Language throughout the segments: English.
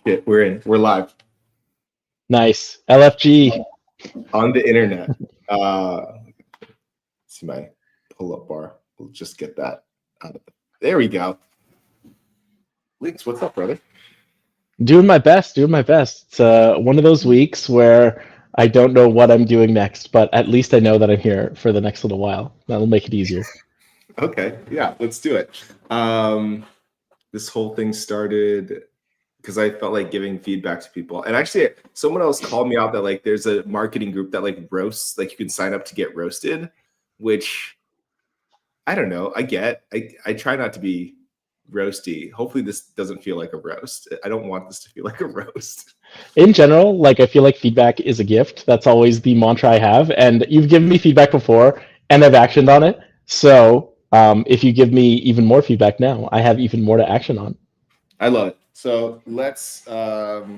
Shit, we're in. We're live Nice. LFG. on the internet. See my pull-up bar. We'll just get that out of it. There we go. Links, what's up, brother? Doing my best, doing my best. It's one of those weeks where I don't know what I'm doing next, but at least I know that I'm here for the next little while. That'll make it easier. Okay, yeah, let's do it. This whole thing started because I felt like giving feedback to people. And actually, someone else called me out that like there's a marketing group that like roasts, like you can sign up to get roasted, which I don't know. I try not to be roasty. Hopefully this doesn't feel like a roast. I don't want this to feel like a roast. In general, like I feel like feedback is a gift. That's always the mantra I have. And you've given me feedback before and I've actioned on it. So if you give me even more feedback now, I have even more to action on. I love it. So let's talk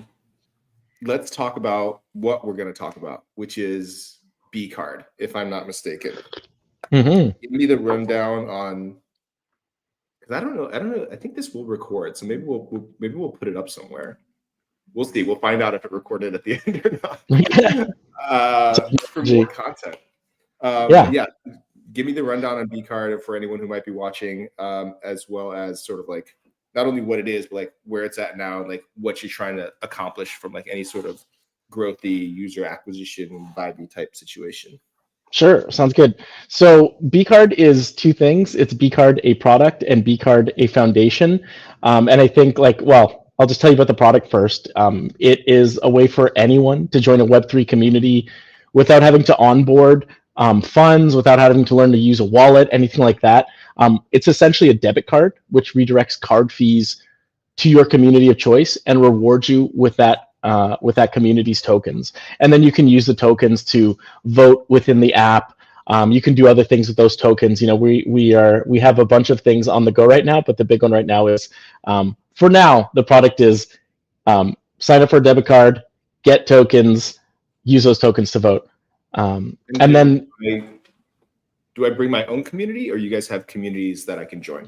about what we're going to talk about, which is B card, if I'm not mistaken. Mm-hmm. Give me the rundown on, because I don't know. I think this will record, so maybe we'll put it up somewhere. We'll see. We'll find out if it recorded at the end or not. For more content. Yeah. Give me the rundown on B card for anyone who might be watching, as well as sort of like not only what it is, but like where it's at now, and like what you're trying to accomplish from like any sort of growthy user acquisition vibe type situation. Sure, sounds good. So B card is two things. It's B card a product and B card a foundation. And I think I'll just tell you about the product first. It is a way for anyone to join a Web3 community without having to onboard funds, without having to learn to use a wallet, anything like that. It's essentially a debit card, which redirects card fees to your community of choice and rewards you with that community's tokens. And then you can use the tokens to vote within the app. You can do other things with those tokens. You know, we have a bunch of things on the go right now, but the big one right now is, for now, the product is sign up for a debit card, get tokens, use those tokens to vote. And then, do I bring my own community, or you guys have communities that I can join?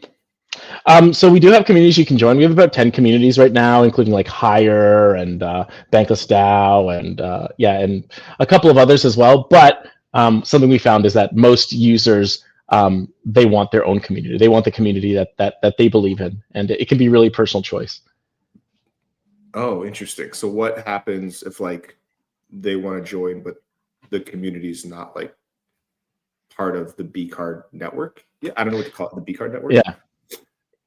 So we do have communities you can join. We have about 10 communities right now, including like Hire and Bankless DAO and and a couple of others as well. But something we found is that most users, they want their own community. They want the community that they believe in, and it can be really personal choice. Oh, interesting. So what happens if like they want to join, but the community is not like part of the B card network? Yeah, I don't know what to call it. The B card network. Yeah.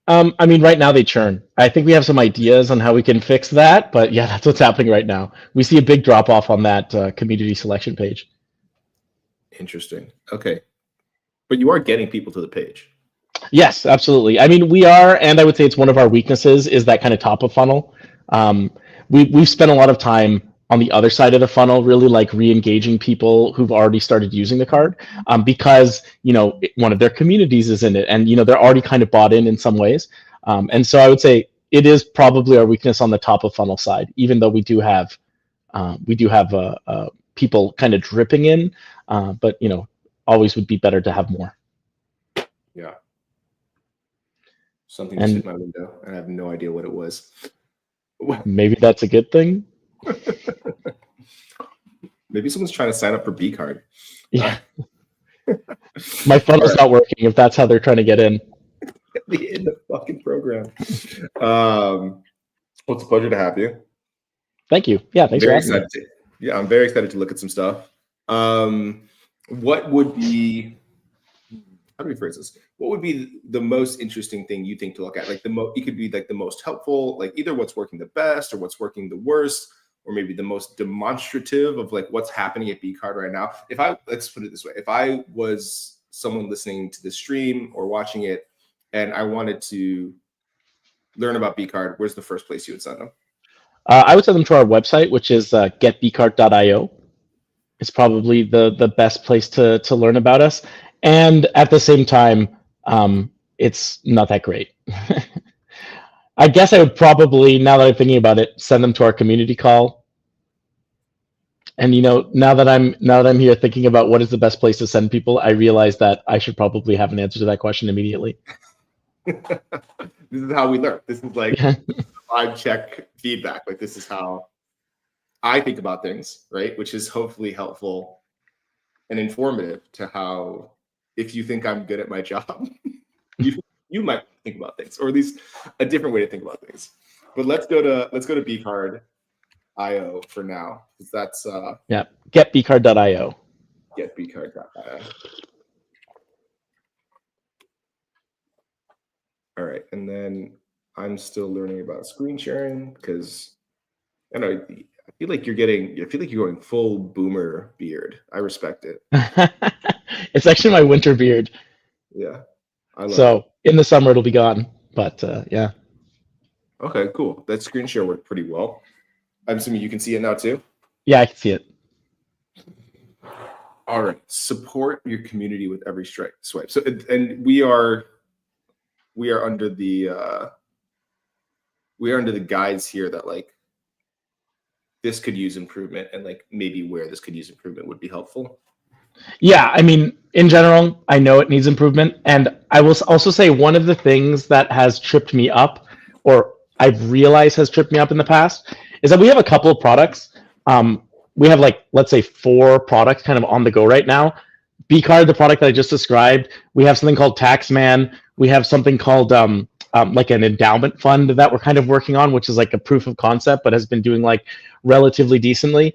I mean, right now they churn. I think we have some ideas on how we can fix that, but yeah, that's what's happening right now. We see a big drop off on that community selection page. Interesting. Okay. But you are getting people to the page. Yes, absolutely. I mean, we are, and I would say it's one of our weaknesses is that kind of top of funnel. We've spent a lot of time on the other side of the funnel, really like re-engaging people who've already started using the card, because one of their communities is in it, and they're already kind of bought in some ways. And so I would say it is probably our weakness on the top of funnel side, even though we do have people kind of dripping in, but always would be better to have more. Yeah. Something just hit my window, and I have no idea what it was. Maybe that's a good thing. Maybe someone's trying to sign up for B card. Yeah. My funnel's not working if that's how they're trying to get in. Get me in the fucking program. Well, it's a pleasure to have you. Thank you. Yeah, thanks for having me. Yeah, I'm very excited to look at some stuff. What would be, how do we phrase this? What would be the most interesting thing you think to look at? Like it could be like the most helpful, like either what's working the best or what's working the worst, or maybe the most demonstrative of like what's happening at B card right now. Let's put it this way. If I was someone listening to the stream or watching it and I wanted to learn about B card, where's the first place you would send them? I would send them to our website, which is getbcard.io. It's probably the best place to learn about us. And at the same time, it's not that great. I guess I would probably, now that I'm thinking about it, send them to our community call. And now that I'm here thinking about what is the best place to send people, I realize that I should probably have an answer to that question immediately. This is how we learn. This is like 5-check feedback. Like this is how I think about things, right? Which is hopefully helpful and informative to how, if you think I'm good at my job, you might think about things, or at least a different way to think about things. But let's go to bcard.io for now, because that's yeah, getbcard.io. Getbcard.io. All right, and then I'm still learning about screen sharing because I know I feel like you're going full boomer beard. I respect it. It's actually my winter beard. Yeah, I love So it. in the summer it'll be gone, but yeah. Okay, cool. That screen share worked pretty well. I'm assuming you can see it now too. Yeah, I can see it. All right, support your community with every swipe. So, and we are under the guides here that like this could use improvement, and like maybe where this could use improvement would be helpful. Yeah, I mean, in general, I know it needs improvement. And I will also say one of the things that has tripped me up, or I've realized has tripped me up in the past, is that we have a couple of products. We have like, let's say 4 products kind of on the go right now. bcard, the product that I just described. We have something called Taxman. We have something called like an endowment fund that we're kind of working on, which is like a proof of concept, but has been doing like relatively decently.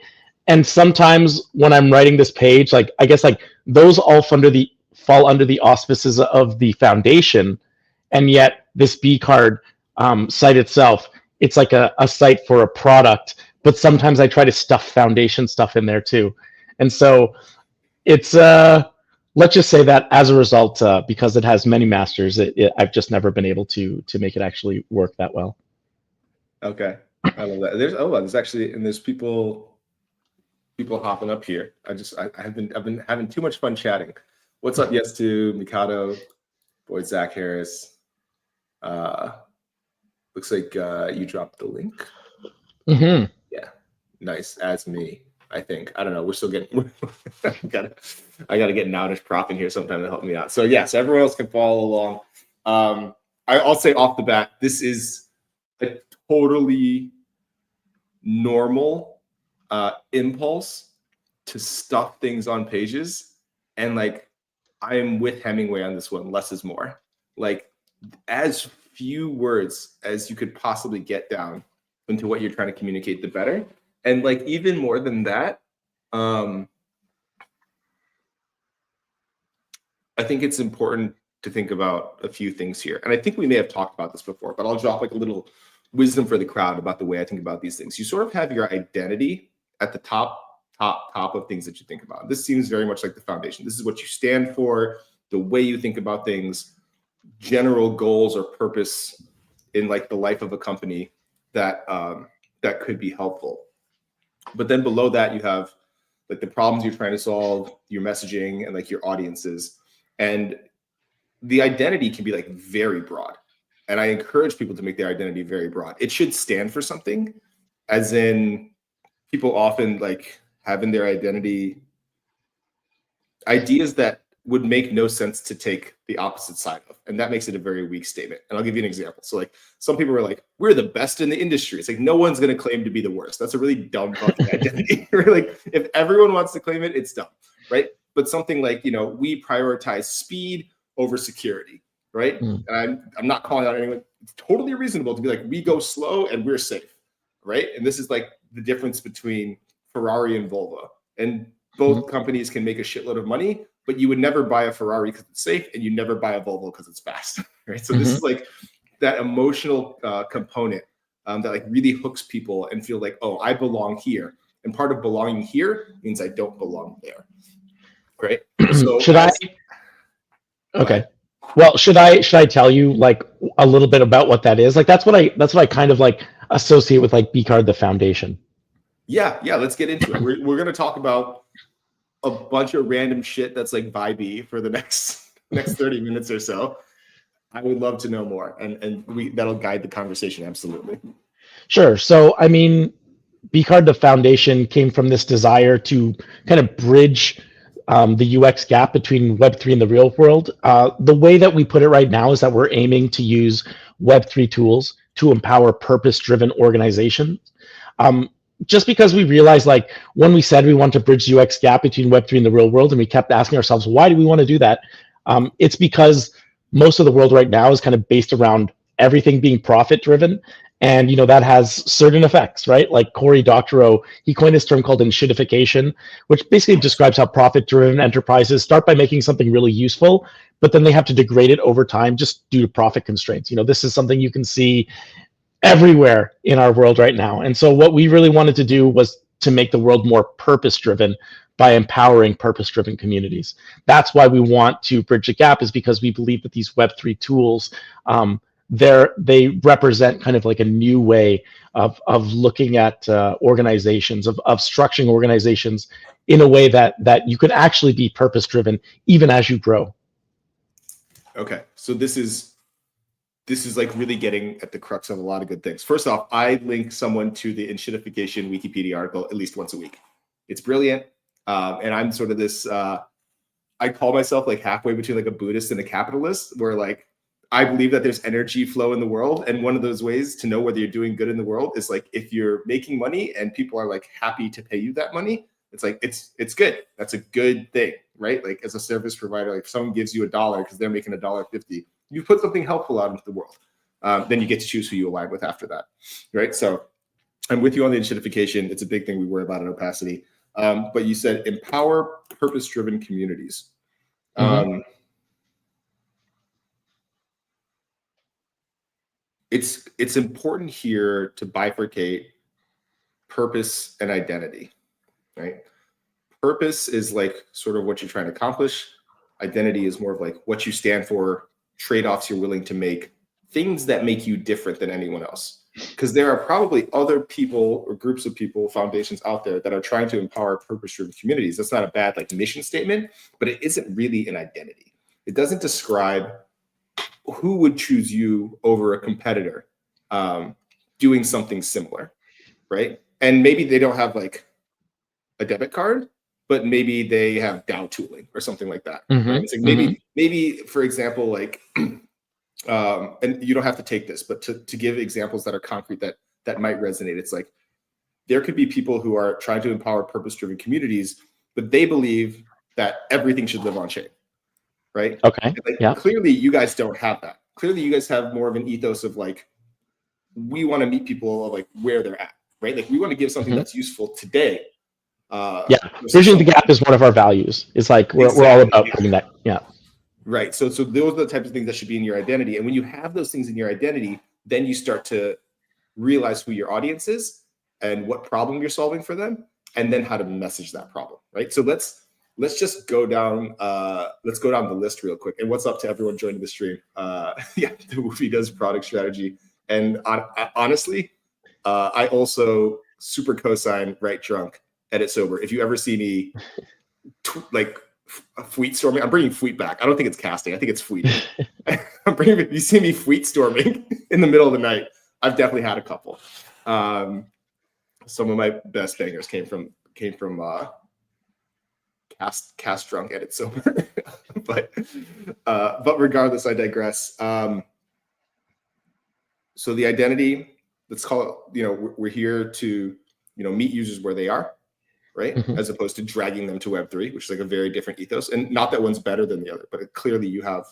And sometimes when I'm writing this page, like I guess like those all fall under the auspices of the foundation, and yet this bcard site itself, it's like a site for a product. But sometimes I try to stuff foundation stuff in there too, and so it's let's just say that as a result, because it has many masters, I've just never been able to make it actually work that well. Okay, I love that. There's actually, and there's people hopping up here. I've been having too much fun chatting. What's up? Yes to Mikado, boy Zach Harris. Looks like you dropped the link. Mm-hmm. Yeah, nice. As me, I think. I don't know. We're still getting. I gotta get Noutish Prop in here sometime to help me out. So yes, everyone else can follow along. I'll say off the bat, this is a totally normal impulse to stuff things on pages, and like I am with Hemingway on this one. Less is more. Like as few words as you could possibly get down into what you're trying to communicate, the better. And like even more than that, I think it's important to think about a few things here. And I think we may have talked about this before, but I'll drop like a little wisdom for the crowd about the way I think about these things. You sort of have your identity at the top of things that you think about. This seems very much like the foundation. This is what you stand for, the way you think about things, general goals or purpose in like the life of a company that that could be helpful. But then below that, you have like the problems you're trying to solve, your messaging, and like your audiences. And the identity can be like very broad. And I encourage people to make their identity very broad. It should stand for something, as in people often like have in their identity ideas that would make no sense to take the opposite side of. And that makes it a very weak statement. And I'll give you an example. So like some people are like, we're the best in the industry. It's like, no one's going to claim to be the worst. That's a really dumb fucking identity. Like if everyone wants to claim it, it's dumb, right? But something like, you know, we prioritize speed over security, right? And I'm not calling out anyone. It's totally reasonable to be like, we go slow and we're safe, right? And this is like the difference between Ferrari and Volvo. And both companies can make a shitload of money, but you would never buy a Ferrari because it's safe, and you never buy a Volvo because it's fast, right? So this is like that emotional component that like really hooks people and feel like, oh, I belong here. And part of belonging here means I don't belong there, right? So Okay. Well, should I tell you like a little bit about what that is? Like that's what I kind of like associate with like bcard, the foundation. Yeah, let's get into it. We're gonna talk about a bunch of random shit that's like vibey for the next 30 minutes or so. I would love to know more, and that'll guide the conversation. Absolutely. Sure. So I mean, bcard, the foundation, came from this desire to kind of bridge the UX gap between Web3 and the real world, the way that we put it right now is that we're aiming to use Web3 tools to empower purpose-driven organizations. Just because we realized, like, when we said we want to bridge the UX gap between Web3 and the real world, and we kept asking ourselves, why do we want to do that? It's because most of the world right now is kind of based around everything being profit-driven. And that has certain effects, right? Like Cory Doctorow, he coined this term called enshittification, which basically describes how profit-driven enterprises start by making something really useful, but then they have to degrade it over time just due to profit constraints. This is something you can see everywhere in our world right now. And so what we really wanted to do was to make the world more purpose-driven by empowering purpose-driven communities. That's why we want to bridge the gap, is because we believe that these Web3 tools, they represent kind of like a new way of looking at organizations, of structuring organizations in a way that you could actually be purpose-driven even as you grow. Okay, so this is like really getting at the crux of a lot of good things. First off, I link someone to the enshittification Wikipedia article at least once a week. It's brilliant. And I'm sort of this, I call myself like halfway between like a Buddhist and a capitalist, where like, I believe that there's energy flow in the world. And one of those ways to know whether you're doing good in the world is like, if you're making money and people are like happy to pay you that money, it's like, it's good. That's a good thing, right? Like as a service provider, like if someone gives you $1 because they're making $1.50, you put something helpful out into the world. Then you get to choose who you align with after that, right? So I'm with you on the enshittification. It's a big thing we worry about at Opacity. But you said empower purpose-driven communities. It's important here to bifurcate purpose and identity, right? Purpose is like sort of what you're trying to accomplish. Identity is more of like what you stand for, trade-offs you're willing to make, things that make you different than anyone else. Because there are probably other people or groups of people, foundations out there that are trying to empower purpose-driven communities. That's not a bad like mission statement, but it isn't really an identity. It doesn't describe who would choose you over a competitor doing something similar, right? And maybe they don't have like a debit card, but maybe they have DAO tooling or something like that. Right? It's like maybe for example, like, and you don't have to take this, but to give examples that are concrete that might resonate, it's like there could be people who are trying to empower purpose-driven communities, but they believe that everything should live on chain, right? Okay. Like, yeah. Clearly, you guys don't have that. Clearly, you guys have more of an ethos of like, we want to meet people like where they're at, right? Like we want to give something that's useful today. Bridging the gap is one of our values. It's like we're all about bringing that. Yeah. Right. So those are the types of things that should be in your identity. And when you have those things in your identity, then you start to realize who your audience is and what problem you're solving for them, and then how to message that problem. Right. So let's just go down. Let's go down the list real quick. And what's up to everyone joining the stream? The dawufi does product strategy. And honestly, I also super co-sign write drunk, edit sober. If you ever see me like fleet storming, I'm bringing fleet back. I don't think it's casting. I think it's fleet. You see me fleet storming in the middle of the night. I've definitely had a couple. Some of my best bangers came from cast drunk, edit sober. but regardless, I digress. So the identity, let's call it, we're here to, meet users where they are, right? As opposed to dragging them to Web3, which is like a very different ethos. And not that one's better than the other, but clearly you have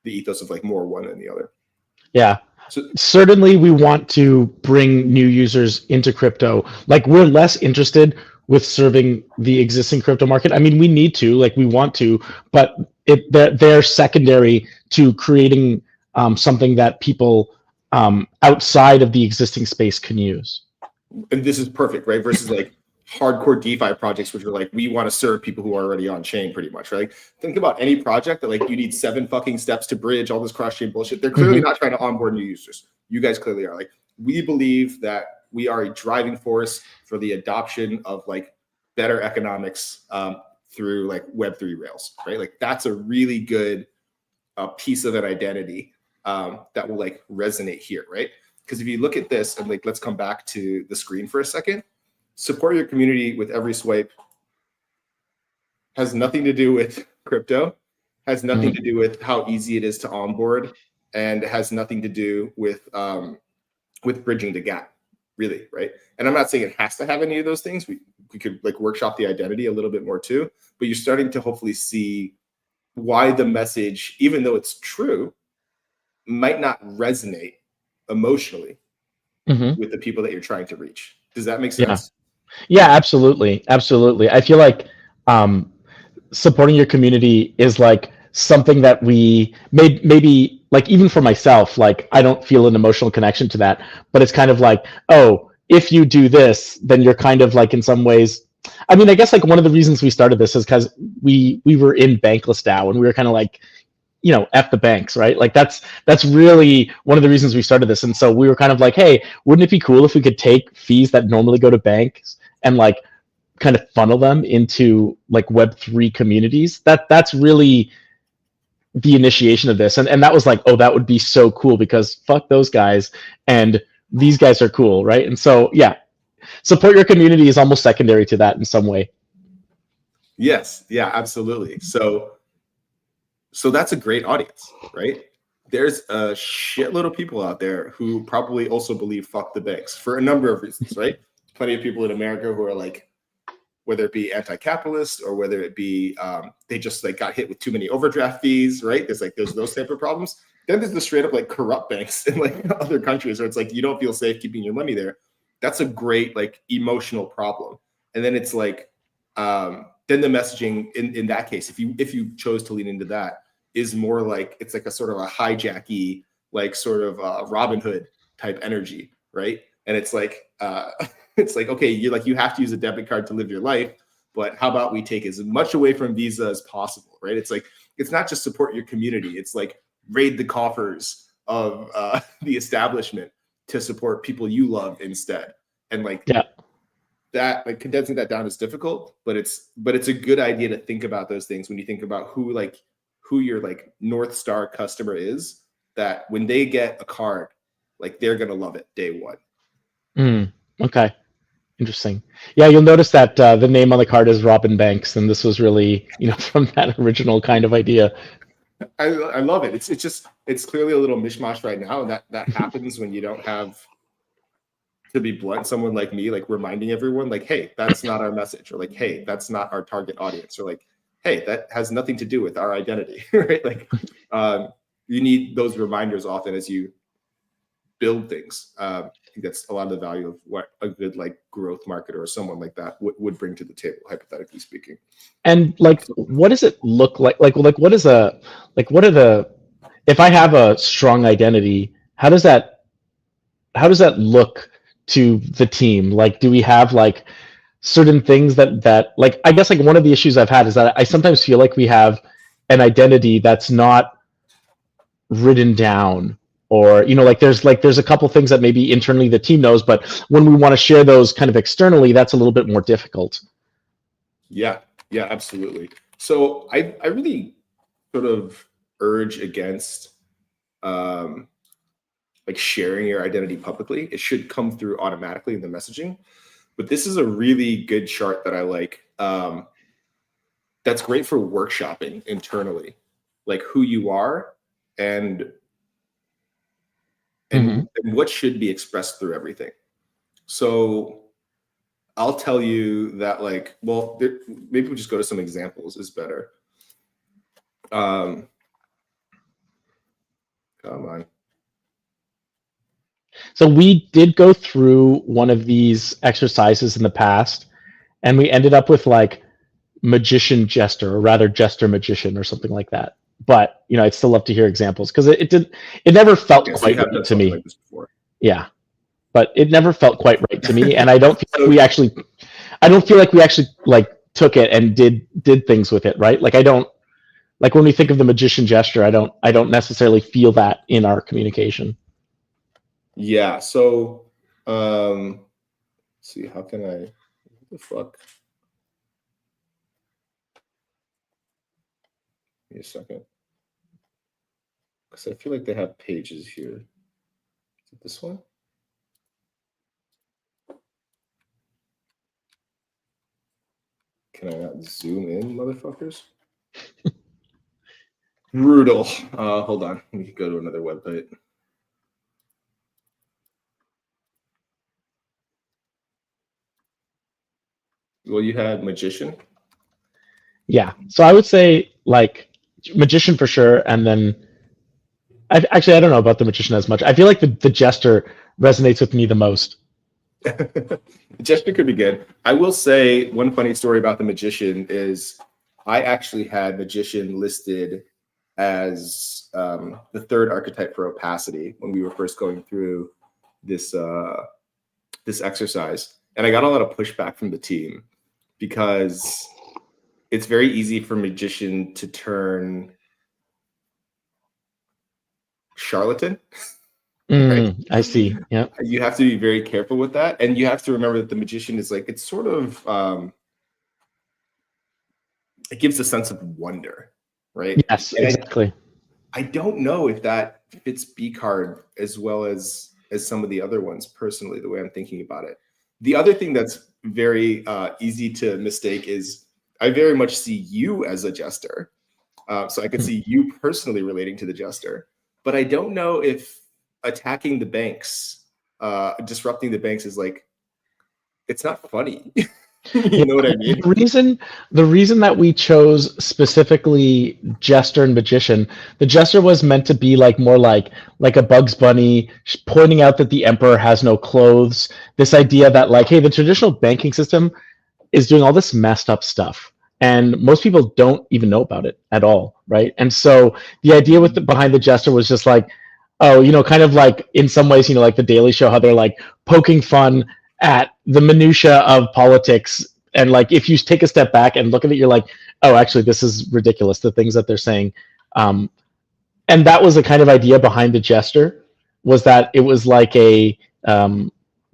the ethos of like more one than the other. Yeah. So, certainly we want to bring new users into crypto. Like we're less interested with serving the existing crypto market. I mean, we need to, like we want to, but they're secondary to creating something that people outside of the existing space can use. And this is perfect, right? Versus like hardcore DeFi projects, which are like, we want to serve people who are already on chain pretty much, right? Think about any project that like you need 7 fucking steps to bridge all this cross-chain bullshit. They're clearly not trying to onboard new users. You guys clearly are. Like, we believe that we are a driving force for the adoption of like better economics through like Web3 rails, right? Like that's a really good piece of an identity that will like resonate here, right? Because if you look at this and like, let's come back to the screen for a second. Support your community with every swipe. has nothing to do with crypto, has nothing to do with how easy it is to onboard, and has nothing to do with bridging the gap, really, right? And I'm not saying it has to have any of those things. We could like workshop the identity a little bit more too, but you're starting to hopefully see why the message, even though it's true, might not resonate emotionally with the people that you're trying to reach. Does that make Yeah. sense? Yeah, absolutely. Absolutely. I feel like supporting your community is like something that we maybe like, even for myself, like I don't feel an emotional connection to that, but it's kind of like, oh, if you do this, then you're kind of like in some ways. I mean, I guess like one of the reasons we started this is because we were in Bankless DAO and we were kind of like, F the banks, right? Like that's really one of the reasons we started this. And so we were kind of like, hey, wouldn't it be cool if we could take fees that normally go to banks and like kind of funnel them into like Web3 communities? That's really the initiation of this. And that was like, oh, that would be so cool because fuck those guys and these guys are cool, right? And so yeah, support your community is almost secondary to that in some way. Yes, yeah, absolutely. So that's a great audience, right? There's a shitload of people out there who probably also believe fuck the banks for a number of reasons, right? Plenty of people in America who are like, whether it be anti-capitalist or whether it be they just like got hit with too many overdraft fees, right? There's those type of problems. Then there's the straight up like corrupt banks in like other countries where it's like you don't feel safe keeping your money there. That's a great like emotional problem. And then it's like then the messaging in that case, if you chose to lean into that, is more like it's like a sort of a hijacky, like sort of Robin Hood type energy, right? And it's like it's like, okay, you have to use a debit card to live your life, but how about we take as much away from Visa as possible, right? It's like it's not just support your community; it's like raid the coffers of the establishment to support people you love instead. And like Yeah. that, like condensing that down is difficult, but it's a good idea to think about those things when you think about who your like North Star customer is. That when they get a card, like they're gonna love it day one. Okay. Interesting. Yeah, you'll notice that the name on the card is Robin Banks, and this was really, from that original kind of idea. I love it. It's just it's clearly a little mishmash right now, and that happens when you don't have, to be blunt, someone like me like reminding everyone like, hey, that's not our message, or like, hey, that's not our target audience, or like, hey, that has nothing to do with our identity, right? Like, you need those reminders often as you build things. I think that's a lot of the value of what a good like growth marketer or someone like that would bring to the table, hypothetically speaking. And like, what does it look like? Like what is what are the, if I have a strong identity, how does that look to the team? Like, do we have like certain things that like, I guess like one of the issues I've had is that I sometimes feel like we have an identity that's not written down, or there's a couple things that maybe internally the team knows, but when we want to share those kind of externally, that's a little bit more difficult. Yeah, absolutely. So I really sort of urge against like sharing your identity publicly. It should come through automatically in the messaging. But this is a really good chart that I like. That's great for workshopping internally, like who you are and and what should be expressed through everything. So I'll tell you that, like, well, maybe we'll just go to some examples is better. Come on. So we did go through one of these exercises in the past, and we ended up with like magician jester, or rather jester magician, or something like that. But I'd still love to hear examples because it never felt quite right to me. Like this before. Yeah, but it never felt quite right to me, and I don't feel like we actually, like took it and did things with it, right? Like I don't, like when we think of the magician gesture, I don't necessarily feel that in our communication. Yeah. So, let's see, how can I? What the fuck? Give me a second, because I feel like they have pages here. Is it this one? Can I not zoom in, motherfuckers? Brutal. Hold on. Let me go to another website. Well, you had magician. Yeah. So I would say like magician for sure, and then actually I don't know about the magician as much. I feel like the jester resonates with me the most. Jester could be good. I will say one funny story about the magician is I actually had magician listed as the third archetype for opacity when we were first going through this this exercise, and I got a lot of pushback from the team because it's very easy for magician to turn charlatan. Right? I see. Yeah. You have to be very careful with that, and you have to remember that the magician is like, it's sort of it gives a sense of wonder, right? Yes, And exactly. I don't know if that fits B card as well as some of the other ones personally, the way I'm thinking about it. The other thing that's very easy to mistake is I very much see you as a jester. So I could see you personally relating to the jester, but I don't know if attacking the banks, disrupting the banks is like, it's not funny. You know what I mean? The reason that we chose specifically Jester and Magician, the Jester was meant to be like more like a Bugs Bunny, pointing out that the Emperor has no clothes. This idea that like, hey, the traditional banking system is doing all this messed up stuff, and most people don't even know about it at all, right? And so the idea behind the Jester was just like, oh, kind of like in some ways, like the Daily Show, how they're like poking fun at the minutia of politics, and like if you take a step back and look at it, you're like, oh, actually this is ridiculous, the things that they're saying. And that was the kind of idea behind the Jester, was that it was like a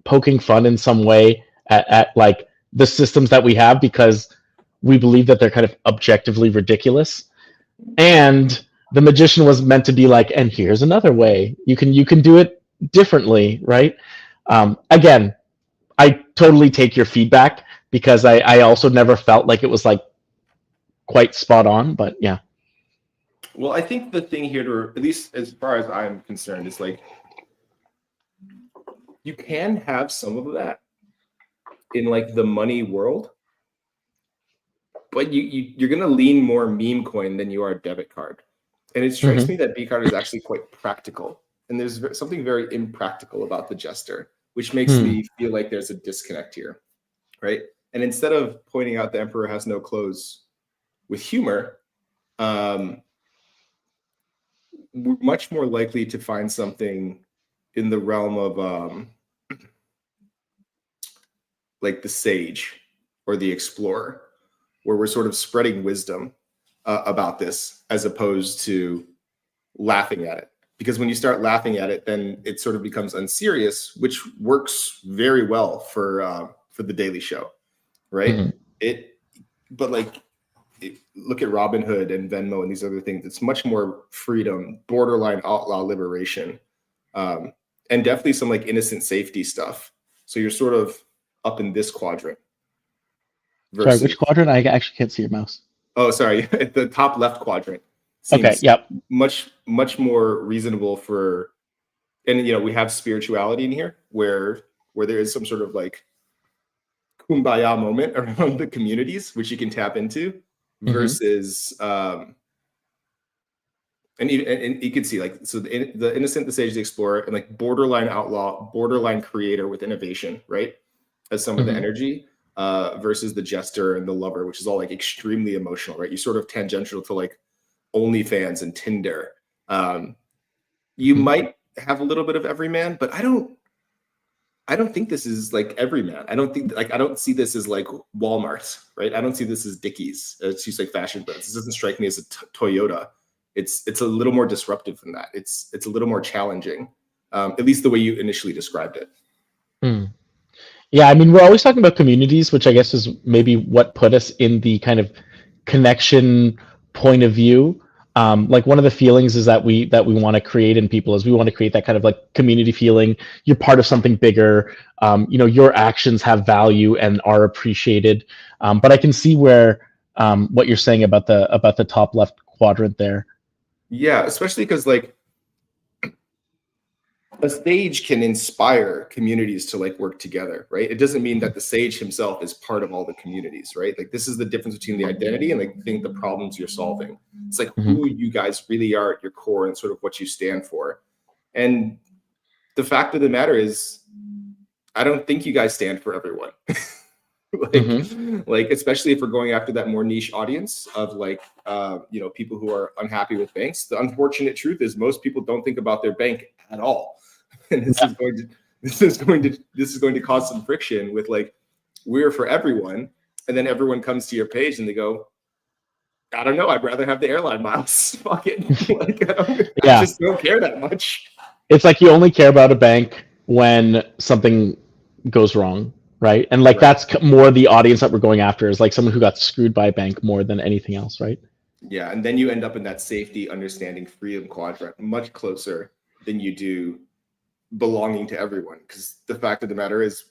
poking fun in some way at like the systems that we have, because we believe that they're kind of objectively ridiculous. And the magician was meant to be like, and here's another way you can do it differently, right? Again, I totally take your feedback, because I also never felt like it was like quite spot on, but yeah. Well, I think the thing here, to at least as far as I'm concerned, is like you can have some of that in like the money world, but you're gonna lean more meme coin than you are debit card. And it strikes me that B card is actually quite practical, and there's something very impractical about the Jester, which makes me feel like there's a disconnect here, right? And instead of pointing out the Emperor has no clothes with humor, we're much more likely to find something in the realm of like the sage or the explorer, where we're sort of spreading wisdom about this, as opposed to laughing at it. Because when you start laughing at it, then it sort of becomes unserious, which works very well for the Daily Show, right? But like, look at Robinhood and Venmo and these other things. It's much more freedom, borderline outlaw liberation, and definitely some like innocent safety stuff. So you're sort of up in this quadrant. Sorry, which quadrant? I actually can't see your mouse. Oh, sorry, at the top left quadrant. Okay, yep. Much more reasonable for, and we have spirituality in here where there is some sort of like kumbaya moment around the communities, which you can tap into, versus and you can see like, so the innocent, the sage, the explorer, and like borderline outlaw, borderline creator with innovation, right, as some of the energy, versus the jester and the lover, which is all like extremely emotional, right? You sort of tangential to like OnlyFans and Tinder. You might have a little bit of every man, but I don't think this is like every man. I don't see this as like Walmart, right? I don't see this as Dickies. It's just like fashion brands. This doesn't strike me as a Toyota. It's a little more disruptive than that. It's a little more challenging, at least the way you initially described it. Yeah, I mean, we're always talking about communities, which I guess is maybe what put us in the kind of connection point of view. Like one of the feelings is that we want to create in people is we want to create that kind of like community feeling. You're part of something bigger. Your actions have value and are appreciated. But I can see where what you're saying about the top left quadrant there. Yeah, especially because like a sage can inspire communities to like work together, right? It doesn't mean that the sage himself is part of all the communities, right? Like this is the difference between the identity and like the problems you're solving. It's like who you guys really are at your core and sort of what you stand for. And the fact of the matter is, I don't think you guys stand for everyone. Like especially if we're going after that more niche audience of like people who are unhappy with banks. The unfortunate truth is most people don't think about their bank at all. And this is going to cause some friction with like we're for everyone, and then everyone comes to your page and they go, I don't know, I'd rather have the airline miles. Fuck it. Like I just don't care that much. It's like you only care about a bank when something goes wrong, right? And like that's more the audience that we're going after is like someone who got screwed by a bank more than anything else, right? Yeah, and then you end up in that safety, understanding, freedom quadrant much closer than you do belonging to everyone, because the fact of the matter is,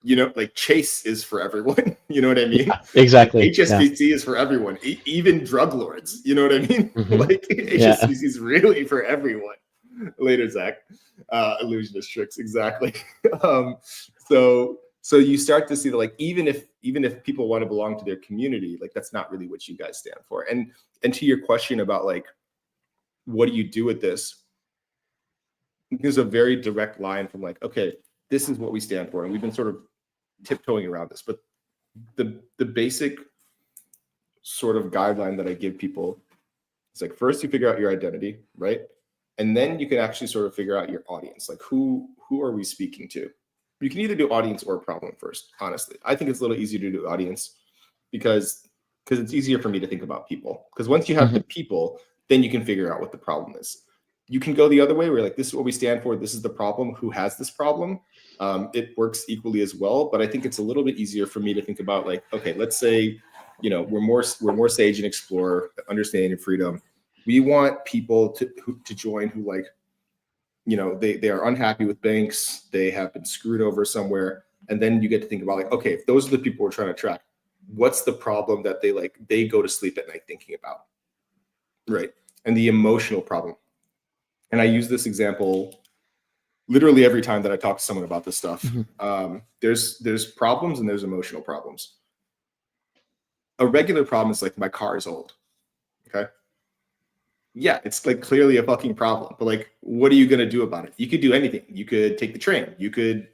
like Chase is for everyone. You know what I mean? Yeah, exactly. Like HSBC is for everyone, even drug lords. You know what I mean? Like HSBC is really for everyone. Later, Zach. Illusionist tricks, exactly. So you start to see that like even if people want to belong to their community, like that's not really what you guys stand for. And to your question about like what do you do with this? There's a very direct line from like, okay, this is what we stand for. And we've been sort of tiptoeing around this, but the basic sort of guideline that I give people is like, first you figure out your identity, right? And then you can actually sort of figure out your audience. Like who are we speaking to? You can either do audience or problem first, honestly. I think it's a little easier to do audience because it's easier for me to think about people. Because once you have the people, then you can figure out what the problem is. You can go the other way where like, this is what we stand for. This is the problem. Who has this problem? It works equally as well. But I think it's a little bit easier for me to think about like, okay, let's say, we're more sage and explorer, understanding and freedom. We want people to join who like, they are unhappy with banks. They have been screwed over somewhere. And then you get to think about like, okay, if those are the people we're trying to attract, what's the problem that they go to sleep at night thinking about? Right. And the emotional problem. And I use this example literally every time that I talk to someone about this stuff. There's problems and there's emotional problems. A regular problem is like my car is old. Okay. Yeah, it's like clearly a fucking problem. But like, what are you gonna do about it? You could do anything. You could take the train. You could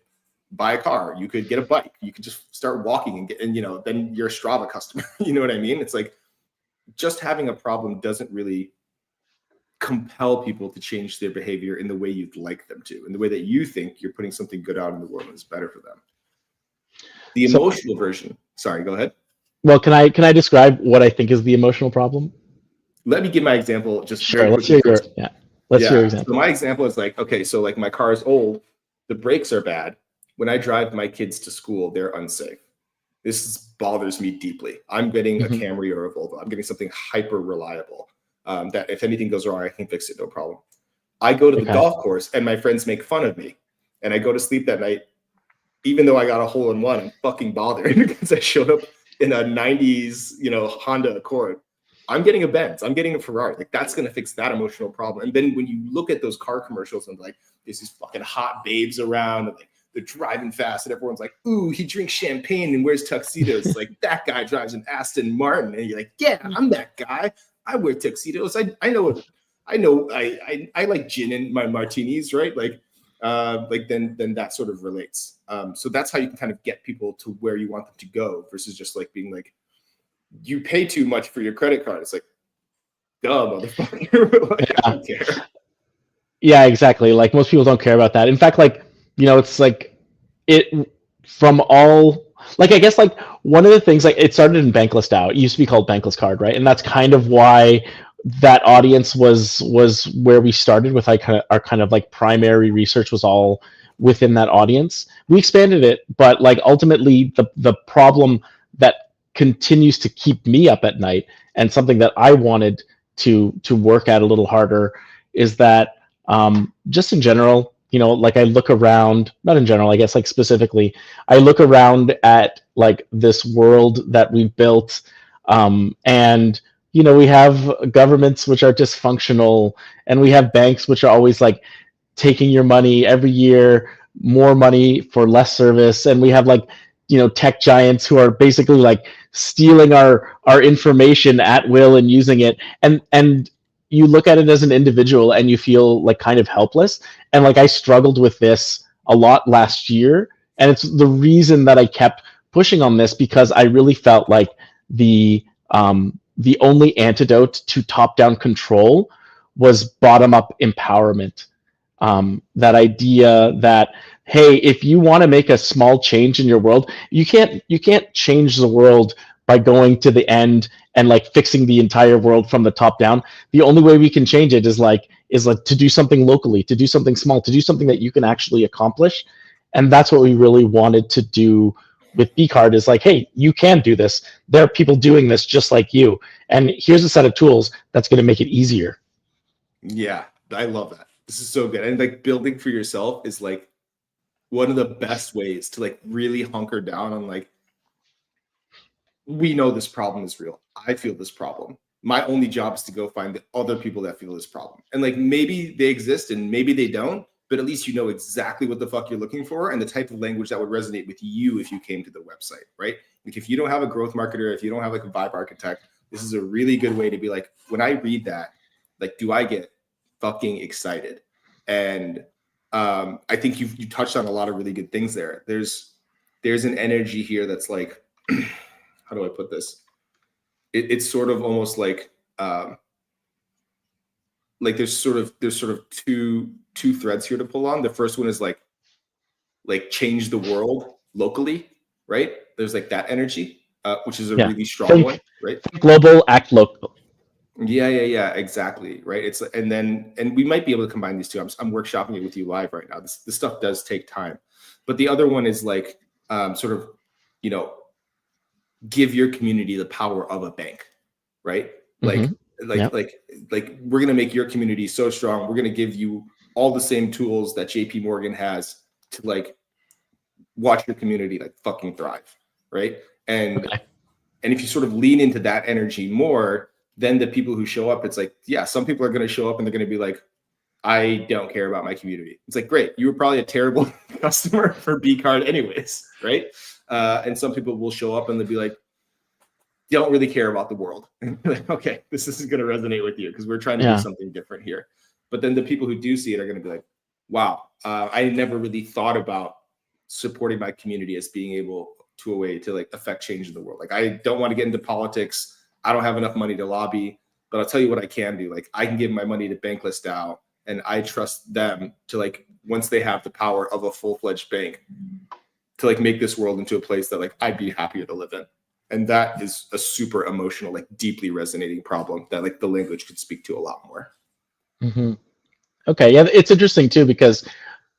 buy a car. You could get a bike. You could just start walking and then you're a Strava customer. You know what I mean? It's like just having a problem doesn't really compel people to change their behavior in the way you'd like them to, in the way that you think you're putting something good out in the world and it's better for them. The emotional version. Sorry, go ahead. Well, can I describe what I think is the emotional problem? Let me give my example. Just sure. Let's hear your example. So my example is like, okay, so like my car is old, the brakes are bad. When I drive my kids to school, they're unsafe. This bothers me deeply. I'm getting a Camry or a Volvo. I'm getting something hyper reliable. That if anything goes wrong, I can fix it, no problem. I go to the golf course and my friends make fun of me. And I go to sleep that night, even though I got a hole in one, I'm fucking bothered because I showed up in a 90s, Honda Accord. I'm getting a Benz. I'm getting a Ferrari. Like that's going to fix that emotional problem. And then when you look at those car commercials and like, there's these fucking hot babes around and like they're driving fast and everyone's like, ooh, he drinks champagne and wears tuxedos. Like that guy drives an Aston Martin. And you're like, yeah, I'm that guy. I wear tuxedos. I know I like gin in my martinis, right? Like then that sort of relates. So that's how you can kind of get people to where you want them to go versus just like being like, you pay too much for your credit card. It's like, duh, motherfucker. Like, I don't care. Yeah, exactly. Like most people don't care about that. In fact, like, it's like it from all, like, I guess like one of the things, like it started in Bankless DAO. It used to be called Bankless Card, right? And that's kind of why that audience was where we started with like our kind of like primary research was all within that audience. We expanded it, but like ultimately the problem that continues to keep me up at night and something that I wanted to work at a little harder is that just in general, like I look around, not in general, I guess like specifically, I look around at like this world that we've built, and we have governments which are dysfunctional, and we have banks which are always like taking your money every year, more money for less service, and we have like tech giants who are basically like stealing our information at will and using it, and you look at it as an individual and you feel like kind of helpless. And like I struggled with this a lot last year, and it's the reason that I kept pushing on this, because I really felt like the only antidote to top down control was bottom up empowerment. That idea that, hey, if you want to make a small change in your world, you can't change the world by going to the end and like fixing the entire world from the top down. The only way we can change it is like to do something locally, to do something small, to do something that you can actually accomplish. And that's what we really wanted to do with bcard, is like, hey, you can do this. There are people doing this just like you, and here's a set of tools that's going to make it easier. Yeah, I love that. This is so good. And like building for yourself is like one of the best ways to like really hunker down on like, we know this problem is real. I feel this problem. My only job is to go find the other people that feel this problem. And like maybe they exist and maybe they don't, but at least you know exactly what the fuck you're looking for and the type of language that would resonate with you if you came to the website, right? Like if you don't have a growth marketer, if you don't have like a vibe architect, this is a really good way to be like, when I read that, like, do I get fucking excited? And I think you touched on a lot of really good things there. There's an energy here that's like, how do I put this? It's sort of almost like there's sort of two threads here to pull on. The first one is like change the world locally, right? There's like that energy, which is a really strong one, right? Think global, act local. Yeah, exactly, right. It's and we might be able to combine these two. I'm workshopping it with you live right now. This stuff does take time, but the other one is like sort of give your community the power of a bank, right? Like we're gonna make your community so strong. We're gonna give you all the same tools that JP Morgan has to like watch your community like fucking thrive, right? And if you sort of lean into that energy more, then the people who show up, it's like, yeah, some people are going to show up and they're going to be like, I don't care about my community. It's like, great, you were probably a terrible customer for bcard anyways, right? And some people will show up and they'll be like, don't really care about the world. And like, okay, this is going to resonate with you because we're trying to do something different here. But then the people who do see it are going to be like, wow, I never really thought about supporting my community as being able to a way to like affect change in the world. Like, I don't want to get into politics. I don't have enough money to lobby, but I'll tell you what I can do. Like, I can give my money to Bankless DAO, and I trust them to like, once they have the power of a full-fledged bank, to like make this world into a place that like I'd be happier to live in. And that is a super emotional, like deeply resonating problem that like the language could speak to a lot more. Mm-hmm. Okay, yeah, it's interesting too, because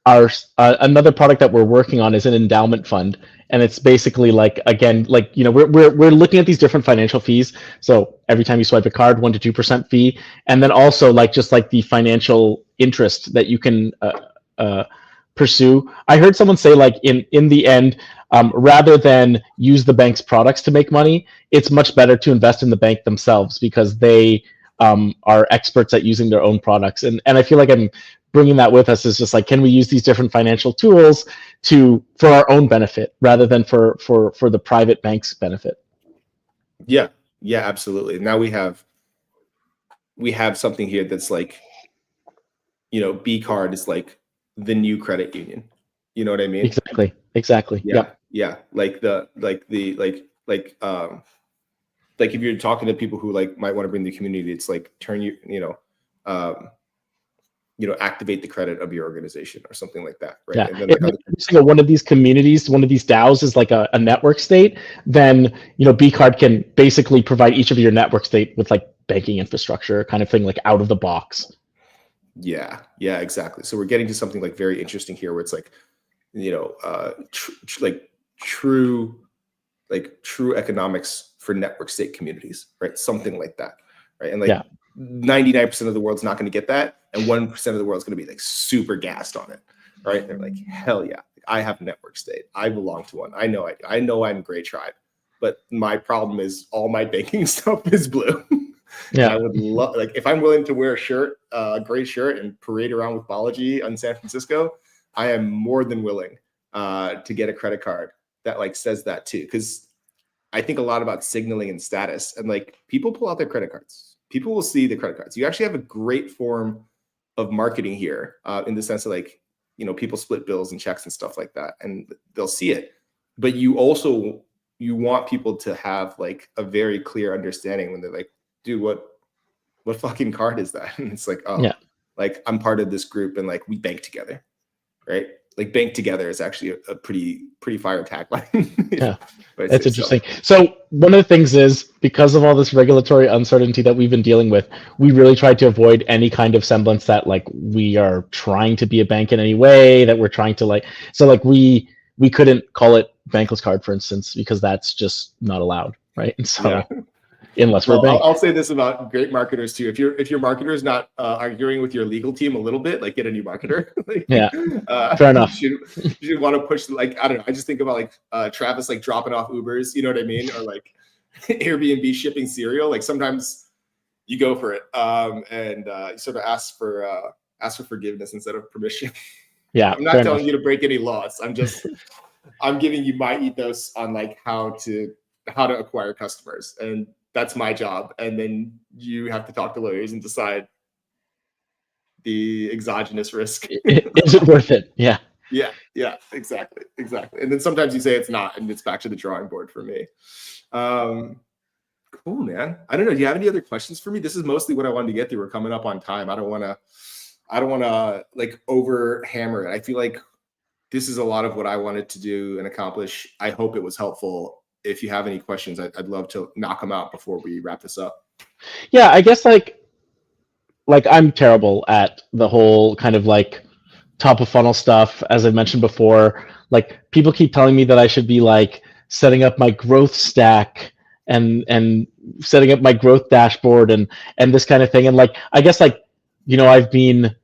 our another product that we're working on is an endowment fund, and it's basically like, again, like we're looking at these different financial fees. So every time you swipe a card, 1% to 2% fee, and then also like just like the financial interest that you can pursue. I heard someone say like in the end, rather than use the bank's products to make money, it's much better to invest in the bank themselves, because they are experts at using their own products. And I feel like I'm bringing that with us, is just like, can we use these different financial tools for our own benefit rather than for the private bank's benefit? Yeah, absolutely. Now we have something here that's like, bcard is like the new credit union. You know what I mean? Exactly. Yeah. Like if you're talking to people who like might want to bring the community, it's like activate the credit of your organization or something like that, right? Yeah. And then if one of these communities, one of these DAOs is like a network state, then bcard can basically provide each of your network state with like banking infrastructure kind of thing, like out of the box. Yeah, exactly. So we're getting to something like very interesting here, where it's like, true economics for network state communities, right? Something like that, right? And like 99% of the world's not going to get that, and 1% of the world's going to be like super gassed on it, right? They're like, hell yeah, I have network state. I belong to one. I know I'm Gray Tribe, but my problem is all my banking stuff is blue. Yeah. And I would love, like, if I'm willing to wear a shirt, a gray shirt, and parade around with Balaji in San Francisco, I am more than willing to get a credit card that like says that too, because I think a lot about signaling and status, and like people pull out their credit cards. People will see the credit cards. You actually have a great form of marketing here, in the sense of like, you know, people split bills and checks and stuff like that, and they'll see it. But you want people to have like a very clear understanding when they're like, dude, what fucking card is that? And it's like, oh, Yeah. like I'm part of this group and like we bank together, right? Like bank together is actually a pretty fire tagline. Yeah, that's interesting. So one of the things is, because of all this regulatory uncertainty that we've been dealing with, we really tried to avoid any kind of semblance that like we are trying to be a bank in any way, that we're trying to like, so like we couldn't call it bankless card, for instance, because that's just not allowed, right? And so Yeah. unless we're a bank. I'll say this about great marketers too. If your marketer is not arguing with your legal team a little bit, like get a new marketer. Like, yeah, fair enough. You should want to push, like, I don't know. I just think about like Travis like dropping off Ubers, you know what I mean, or like Airbnb shipping cereal. Like sometimes you go for it, and you sort of ask for forgiveness instead of permission. Yeah, I'm not telling you to break any laws. I'm giving you my ethos on like how to acquire customers, and that's my job. And then you have to talk to lawyers and decide the exogenous risk. Is it worth it? Yeah. Yeah, exactly. And then sometimes you say it's not, and it's back to the drawing board for me. Cool, man. I don't know. Do you have any other questions for me? This is mostly what I wanted to get through. We're coming up on time. I don't want to like over hammer it. I feel like this is a lot of what I wanted to do and accomplish. I hope it was helpful. If you have any questions, I'd love to knock them out before we wrap this up. Yeah, I guess like I'm terrible at the whole kind of like top of funnel stuff. As I mentioned before, like people keep telling me that I should be like setting up my growth stack and setting up my growth dashboard and this kind of thing. And like, I guess like, you know, I've been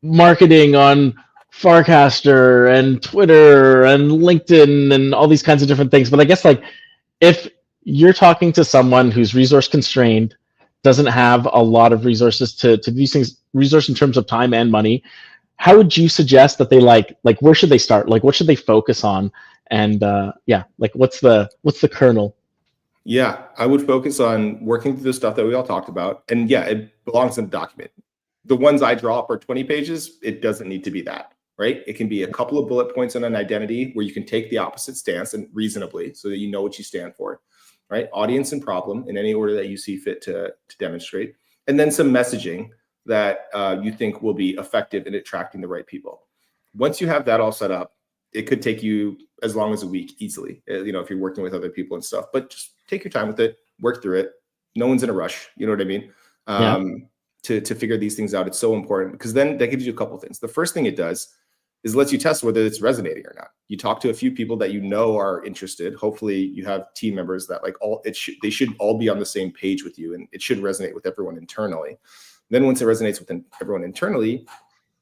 marketing on Farcaster and Twitter and LinkedIn and all these kinds of different things. But I guess like if you're talking to someone who's resource constrained, doesn't have a lot of resources to do these things, resource in terms of time and money, how would you suggest that they like where should they start? Like what should they focus on? And yeah, like what's the kernel? Yeah, I would focus on working through the stuff that we all talked about. And yeah, it belongs in the document. The ones I draw up are 20 pages. It doesn't need to be that. Right? It can be a couple of bullet points on an identity where you can take the opposite stance and reasonably so that you know what you stand for, right? Audience and problem in any order that you see fit to demonstrate. And then some messaging that you think will be effective in attracting the right people. Once you have that all set up, it could take you as long as a week easily, you know, if you're working with other people and stuff, but just take your time with it, work through it. No one's in a rush. You know what I mean? To figure these things out. It's so important because then that gives you a couple of things. The first thing it does is it lets you test whether it's resonating or not. You talk to a few people that you know are interested. Hopefully you have team members that like they should all be on the same page with you, and it should resonate with everyone internally. Then once it resonates with everyone internally,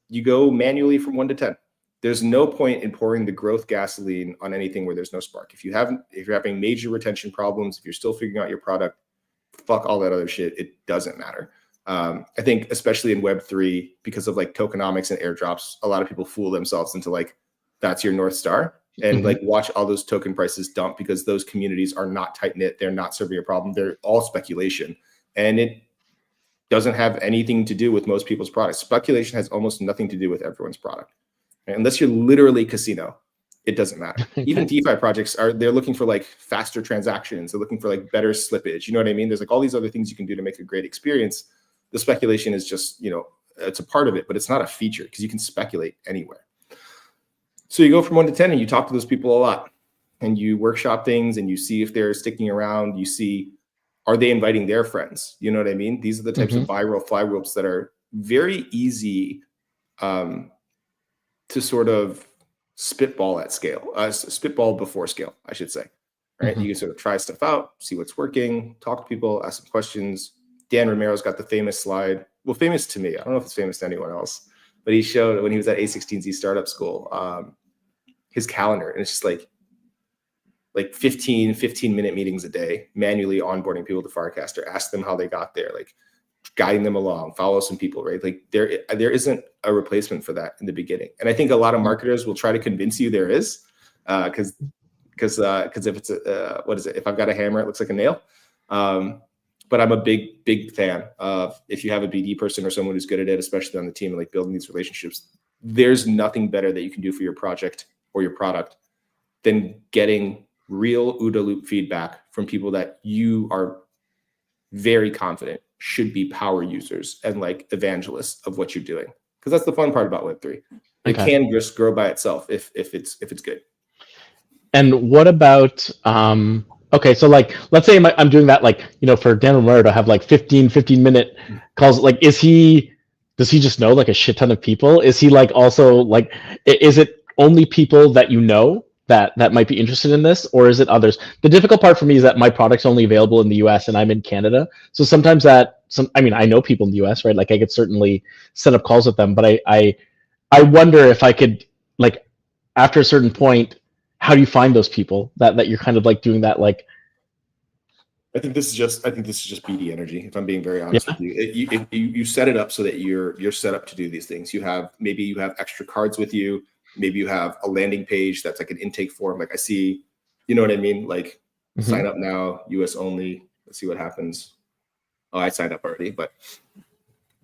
you go manually from 1 to 10. There's no point in pouring the growth gasoline on anything where there's no spark. If you're having major retention problems, if you're still figuring out your product, fuck all that other shit. It doesn't matter. I think especially in Web3, because of like tokenomics and airdrops, a lot of people fool themselves into like, that's your North Star, and like watch all those token prices dump because those communities are not tight knit. They're not serving a problem. They're all speculation, and it doesn't have anything to do with most people's products. Speculation has almost nothing to do with everyone's product. And unless you're literally casino, it doesn't matter. Even DeFi projects they're looking for like faster transactions. They're looking for like better slippage. You know what I mean? There's like all these other things you can do to make a great experience. The speculation is just, you know, it's a part of it, but it's not a feature because you can speculate anywhere. So you go from 1 to 10 and you talk to those people a lot and you workshop things and you see if they're sticking around. You see, are they inviting their friends? You know what I mean? These are the types of viral flywheels that are very easy to sort of spitball at scale, spitball before scale, I should say, right? You can sort of try stuff out, see what's working, talk to people, ask some questions, Dan Romero's got the famous slide. Well, famous to me. I don't know if it's famous to anyone else, but he showed when he was at A16Z startup school, his calendar, and it's just like 15-minute meetings a day, manually onboarding people to Firecaster, ask them how they got there, like guiding them along, follow some people, right? Like there isn't a replacement for that in the beginning. And I think a lot of marketers will try to convince you there is, because if it's what is it? If I've got a hammer, it looks like a nail. But I'm a big fan of, if you have a BD person or someone who's good at it, especially on the team, and like building these relationships, there's nothing better that you can do for your project or your product than getting real OODA loop feedback from people that you are very confident should be power users and like evangelists of what you're doing. Because that's the fun part about Web3. It can just grow by itself if it's good. And what about okay, so like let's say I'm doing that, like, you know, for Dan Romero to have like 15-minute calls, like does he just know like a shit ton of people? Is he like also like, is it only people that you know that might be interested in this, or is it others? The difficult part for me is that my product's only available in the US and I'm in Canada. So sometimes I mean, I know people in the US, right? Like I could certainly set up calls with them, but I wonder if I could, like, after a certain point, how do you find those people that you're kind of like doing that? Like, I think this is just BD energy. If I'm being very honest with you, you set it up so that you're set up to do these things. Maybe you have extra cards with you. Maybe you have a landing page that's like an intake form. Like I see, you know what I mean? Like sign up now, US only. Let's see what happens. Oh, I signed up already, but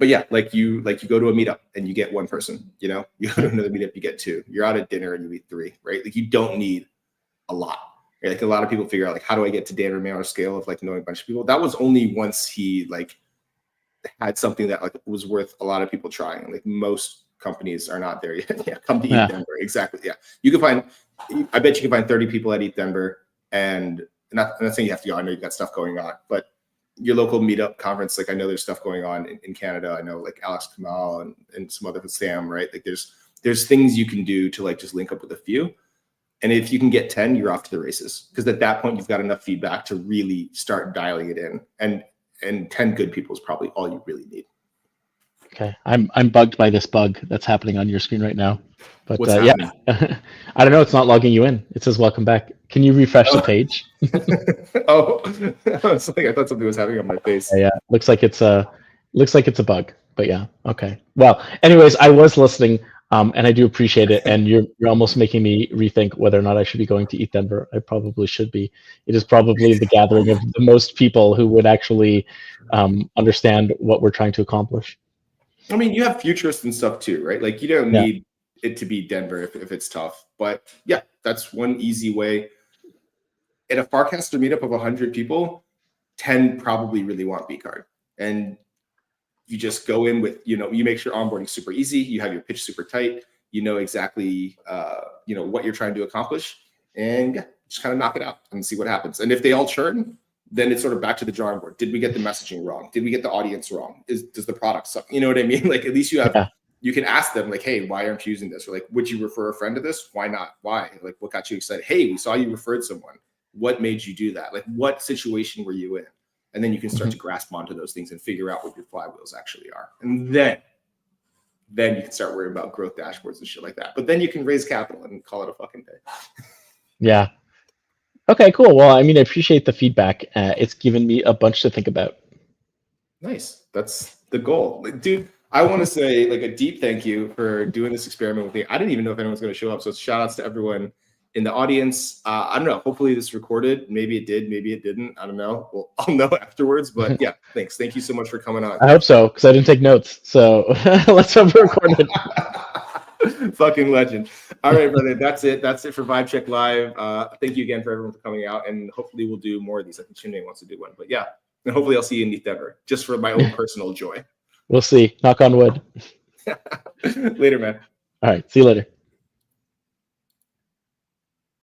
yeah, like you go to a meetup and you get one person, you know, you go to another meetup, you get two, you're out at dinner and you meet three, right? Like you don't need a lot. Right? Like a lot of people figure out like, how do I get to Dan Romero's scale of like knowing a bunch of people? That was only once he like had something that like was worth a lot of people trying. Like most companies are not there yet. Yeah, come to ETH Denver. Exactly. Yeah. I bet you can find 30 people at ETH Denver, and I'm not saying you have to go. I know you've got stuff going on, but your local meetup conference, like I know there's stuff going on in Canada. I know like Alex Kamal and some other Sam, right? Like there's things you can do to like just link up with a few. And if you can get 10, you're off to the races. Because at that point, you've got enough feedback to really start dialing it in. And 10 good people is probably all you really need. Okay, I'm bugged by this bug that's happening on your screen right now. But yeah, I don't know. It's not logging you in. It says welcome back. Can you refresh the page? Oh, it's like I thought something was happening on my face. Yeah, looks like it's a bug. But yeah, okay. Well, anyways, I was listening, and I do appreciate it. And you're almost making me rethink whether or not I should be going to ETH Denver. I probably should be. It is probably the gathering of the most people who would actually understand what we're trying to accomplish. I mean, you have futurists and stuff too, right? Like you don't need it to be Denver if it's tough. But yeah, that's one easy way. At a Farcaster meetup of 100 people, 10 probably really want B-Card. And you just go in with, you know, you make sure onboarding super easy. You have your pitch super tight. You know exactly, you know, what you're trying to accomplish. And yeah, just kind of knock it out and see what happens. And if they all churn, then it's sort of back to the drawing board. Did we get the messaging wrong? Did we get the audience wrong? Does the product suck? You know what I mean? Like at least you have, you can ask them like, hey, why aren't you using this? Or like, would you refer a friend to this? Why not? Why? Like, what got you excited? Hey, we saw you referred someone. What made you do that? Like, what situation were you in? And then you can start to grasp onto those things and figure out what your flywheels actually are. And then you can start worrying about growth dashboards and shit like that. But then you can raise capital and call it a fucking day. Yeah. Okay, cool. Well, I mean, I appreciate the feedback. It's given me a bunch to think about. Nice. That's the goal. Dude, I want to say like a deep thank you for doing this experiment with me. I didn't even know if anyone's going to show up. So shout outs to everyone in the audience. I don't know. Hopefully this recorded. Maybe it did. Maybe it didn't. I don't know. Well, I'll know afterwards. But yeah, thanks. Thank you so much for coming on. I hope so, because I didn't take notes. So let's hope it recorded. Fucking legend. All right, brother. That's it. That's it for Vibe Check Live. Thank you again for everyone for coming out. And hopefully we'll do more of these. I think Chinmay wants to do one. But yeah, and hopefully I'll see you in ETH Denver, just for my own personal joy. We'll see. Knock on wood. Later, man. All right. See you later.